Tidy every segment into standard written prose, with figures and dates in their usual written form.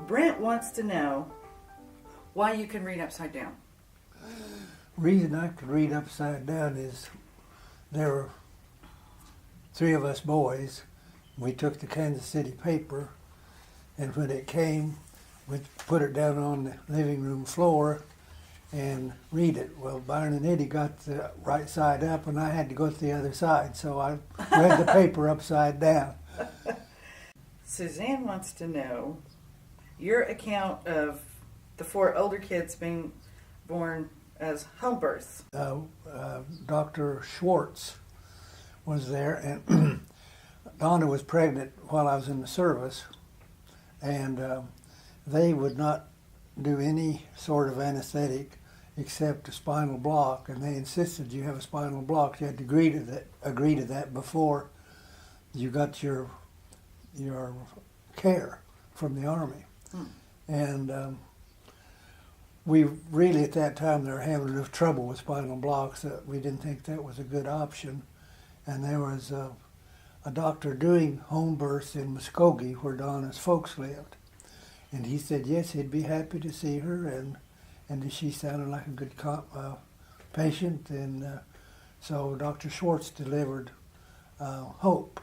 Brent wants to know why you can read upside down. Reason I could read upside down is there were three of us boys. We took the Kansas City paper, and when it came, we'd put it down on the living room floor and read it. Well, Byron and Eddie got the right side up, and I had to go to the other side, so I read the paper upside down. Suzanne wants to know your account of the four older kids being born as home births. Dr. Schwartz was there, and Donna was pregnant while I was in the service, and they would not do any sort of anesthetic except a spinal block, and they insisted you have a spinal block. You had to agree to that before you got your care from the Army. And we really, at that time, they were having enough trouble with spinal blocks that we didn't think that was a good option. And there was a doctor doing home births in Muskogee, where Donna's folks lived. And he said, yes, he'd be happy to see her, and she sounded like a good patient. And so Dr. Schwartz delivered Hope.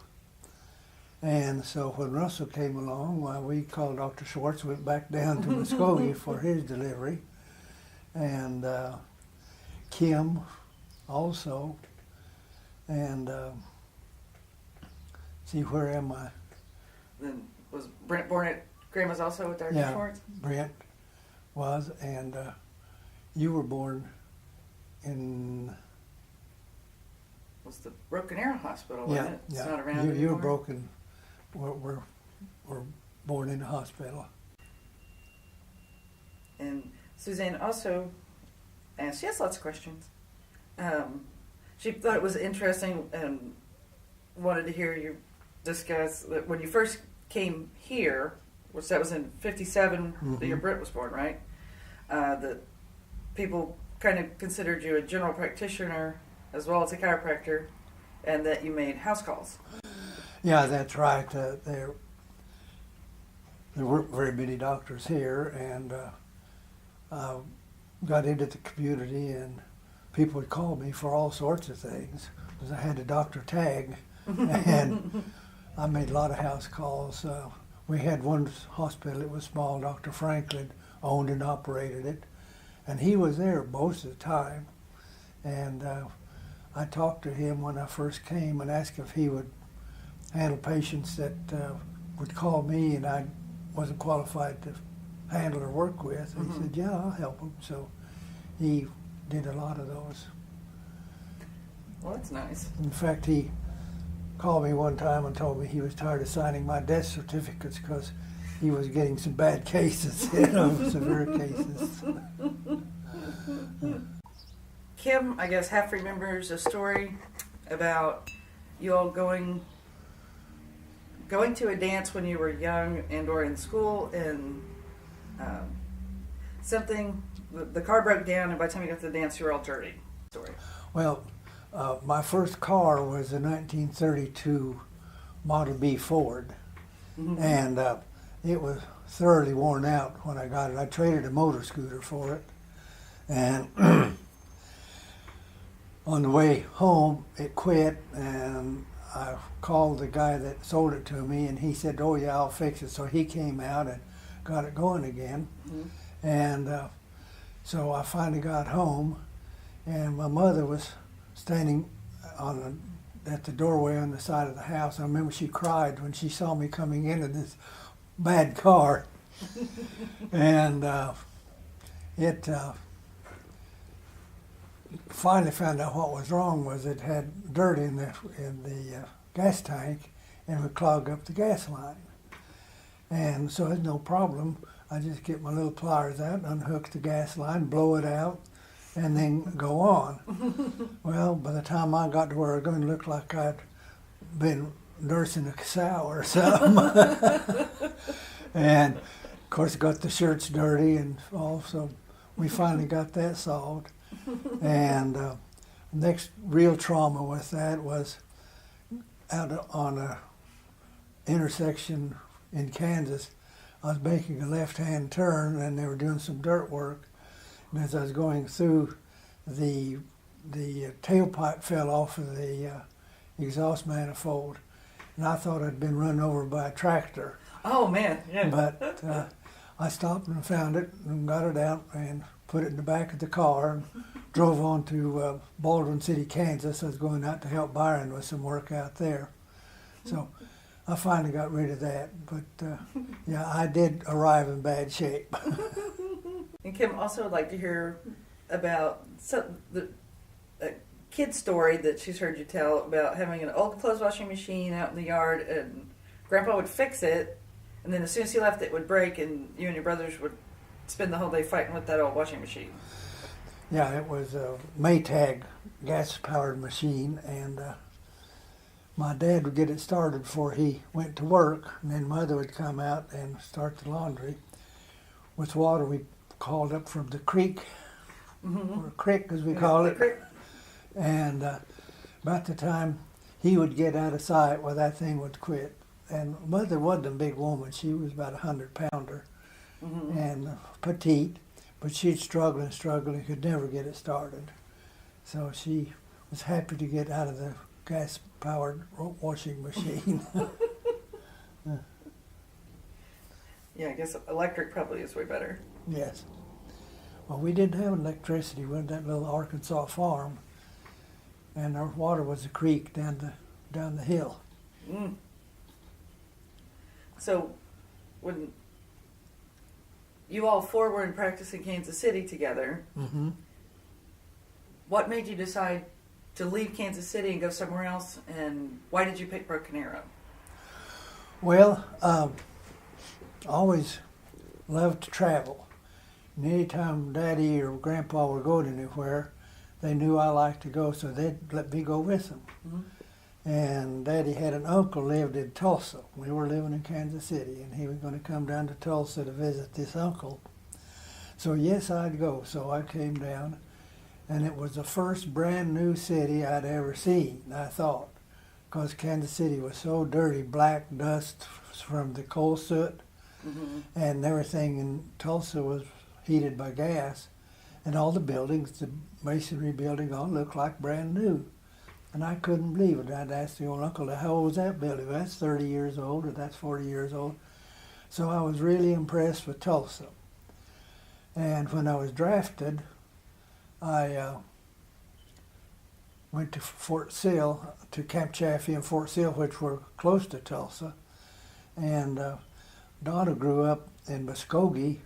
And so when Russell came along, we called Dr. Schwartz, went back down to Muskogee for his delivery. And Kim also. And see, where am I? Then was Brent born at Grandma's also with Dr. Schwartz? Brent was, and you were born in... Was the Broken Arrow Hospital, wasn't it? It's not around you anymore. were broken. Were born in the hospital. And Suzanne also asked, she has lots of questions. She thought it was interesting and wanted to hear you discuss that when you first came here, which that was in 57 that your Brent was born, right? That people kind of considered you a general practitioner as well as a chiropractor, and that you made house calls. Yeah, that's right. There weren't very many doctors here, and got into the community, and people would call me for all sorts of things, because I had a doctor tag, and I made a lot of house calls. We had one hospital, it was small, Dr. Franklin owned and operated it, and he was there most of the time. And I talked to him when I first came and asked if he would handle patients that would call me and I wasn't qualified to handle or work with. And he said, yeah, I'll help them. So he did a lot of those. Well, that's nice. In fact, he called me one time and told me he was tired of signing my death certificates because he was getting some bad cases, severe cases. Kim, I guess, half remembers a story about you all going to a dance when you were young and or in school, and the car broke down, and by the time you got to the dance, you were all dirty. Story. Well, my first car was a 1932 Model B Ford, and it was thoroughly worn out when I got it. I traded a motor scooter for it, and on the way home, it quit, and I called the guy that sold it to me, and he said, oh yeah, I'll fix it. So he came out and got it going again. And so I finally got home, and my mother was standing at the doorway on the side of the house. I remember she cried when she saw me coming into this bad car. And it finally found out what was wrong was it had dirt in the gas tank and would clog up the gas line. And so it's no problem. I just get my little pliers out, unhook the gas line, blow it out, and then go on. Well, by the time I got to where I was going to look like I'd been nursing a sow or something. And of course got the shirts dirty and all, so we finally got that solved. And next real trauma with that was out on a intersection in Kansas. I was making a left-hand turn, and they were doing some dirt work. And as I was going through, the tailpipe fell off of the exhaust manifold, and I thought I'd been run over by a tractor. Oh man, yeah. But I stopped and found it and got it out and put it in the back of the car and drove on to Baldwin City, Kansas. I was going out to help Byron with some work out there. So I finally got rid of that. But yeah, I did arrive in bad shape. And Kim, also would like to hear about the kid story that she's heard you tell about having an old clothes washing machine out in the yard, and Grandpa would fix it, and then as soon as he left, it would break, and you and your brothers would spend the whole day fighting with that old washing machine. Yeah, it was a Maytag gas-powered machine, and my dad would get it started before he went to work, and then Mother would come out and start the laundry with water we called up from the creek, or creek as we call it. And about the time he would get out of sight, well, that thing would quit. And Mother wasn't a big woman. She was about 100-pounder and petite, but she'd struggle and could never get it started. So she was happy to get out of the gas-powered washing machine. Yeah, I guess electric probably is way better. Yes. Well, we didn't have electricity. We had that little Arkansas farm, and our water was a creek down the hill. Mm. So, when you all four were in practice in Kansas City together, what made you decide to leave Kansas City and go somewhere else, and why did you pick Broken Arrow? Well, I always loved to travel. And anytime Daddy or Grandpa were going anywhere, they knew I liked to go, so they'd let me go with them. And Daddy had an uncle lived in Tulsa. We were living in Kansas City, and he was going to come down to Tulsa to visit this uncle. So yes, I'd go. So I came down, and it was the first brand new city I'd ever seen, I thought, because Kansas City was so dirty, black dust from the coal soot, and everything in Tulsa was heated by gas, and all the buildings, the masonry building, all looked like brand new. And I couldn't believe it. I'd ask the old uncle, how old was that building? Well, that's 30 years old, or that's 40 years old. So I was really impressed with Tulsa. And when I was drafted, I went to Fort Sill, to Camp Chaffee and Fort Sill, which were close to Tulsa. And Donna grew up in Muskogee,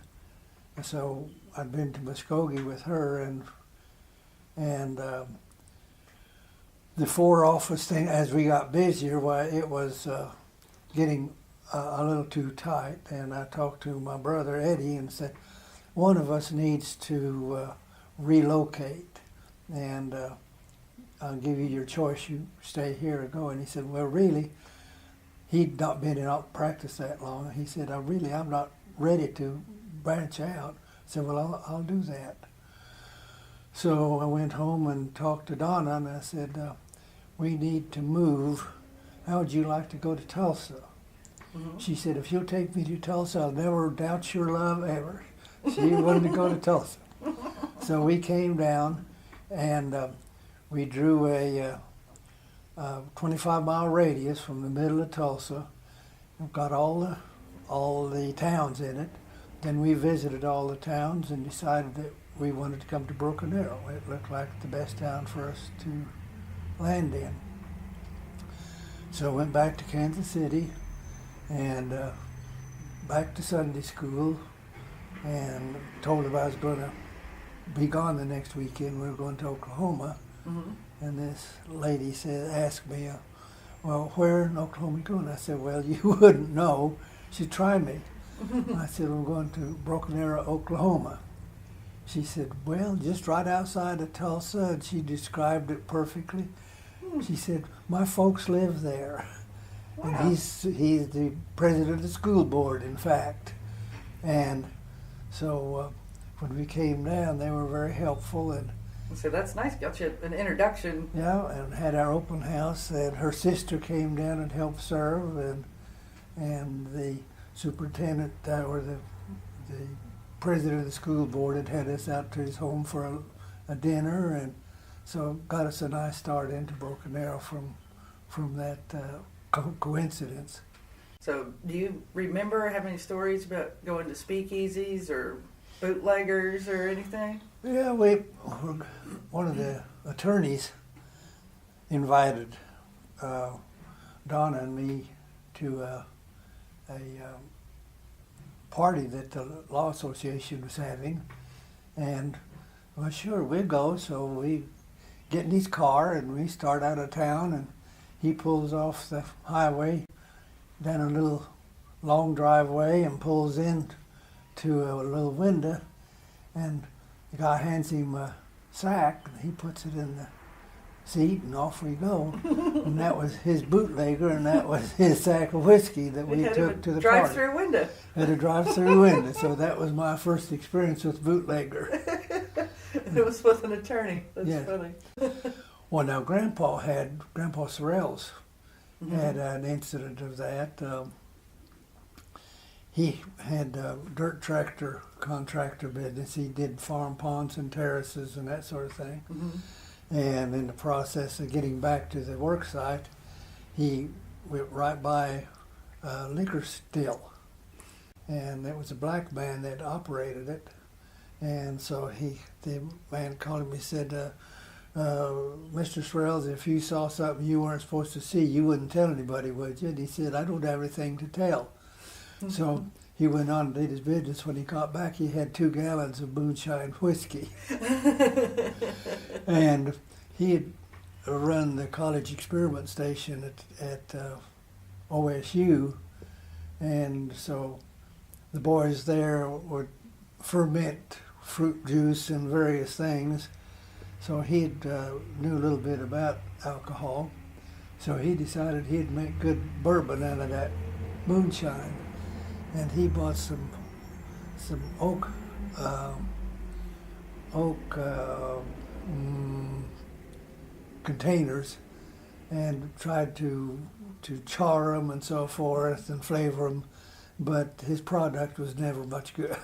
so I'd been to Muskogee with her, and the Four Office thing, as we got busier, why it was getting a little too tight. And I talked to my brother Eddie and said, one of us needs to relocate, and I'll give you your choice. You stay here or go. And he said, well, really, he'd not been in practice that long. He said, I'm not ready to branch out. I said, well, I'll do that. So I went home and talked to Donna, and I said, we need to move. How would you like to go to Tulsa? She said, if you'll take me to Tulsa, I'll never doubt your love ever. She wanted to go to Tulsa. So we came down, and we drew a 25-mile radius from the middle of Tulsa. We've got all the towns in it. Then we visited all the towns and decided that we wanted to come to Broken Arrow. It looked like the best town for us to land in. So I went back to Kansas City and back to Sunday school, and told her I was going to be gone the next weekend. We were going to Oklahoma. And this lady asked me, well, where in Oklahoma are you going? I said, well, you wouldn't know. She'd try me. I said, I'm going to Broken Arrow, Oklahoma. She said, well, just right outside of Tulsa, and she described it perfectly. She said, my folks live there. Wow. And he's the president of the school board, in fact. And so when we came down, they were very helpful. And so that's nice. Got you an introduction. Yeah, and had our open house. And her sister came down and helped serve. And the superintendent or the president of the school board had us out to his home for a dinner, and so got us a nice start into Broken Arrow from that coincidence. So, do you remember having any stories about going to speakeasies or bootleggers or anything? Yeah, one of the attorneys invited Donna and me to a party that the law association was having, and well, sure, we'd go. So we get in his car and we start out of town, and he pulls off the highway down a little long driveway and pulls in to a little window, and the guy hands him a sack, and he puts it in the seat, and off we go. And that was his bootlegger, and that was his sack of whiskey that we took to the party. Drive-through window. Had a drive-through window, so that was my first experience with bootlegger. It was with an attorney. That's Yeah. funny. Well, now Grandpa Sorrells had an incident of that. He had a dirt tractor contractor business. He did farm ponds and terraces and that sort of thing. Mm-hmm. And in the process of getting back to the work site, he went right by a liquor still. And it was a black man that operated it. And so the man called him, he said, Mr. Sorrells, if you saw something you weren't supposed to see, you wouldn't tell anybody, would you? And he said, I don't have anything to tell. Mm-hmm. So he went on and did his business. When he got back, he had 2 gallons of Moonshine whiskey. And he had run the college experiment station at OSU. And so the boys there would ferment fruit juice and various things. So he knew a little bit about alcohol. So he decided he'd make good bourbon out of that moonshine. And he bought some oak containers and tried to char them and so forth and flavor them. But his product was never much good.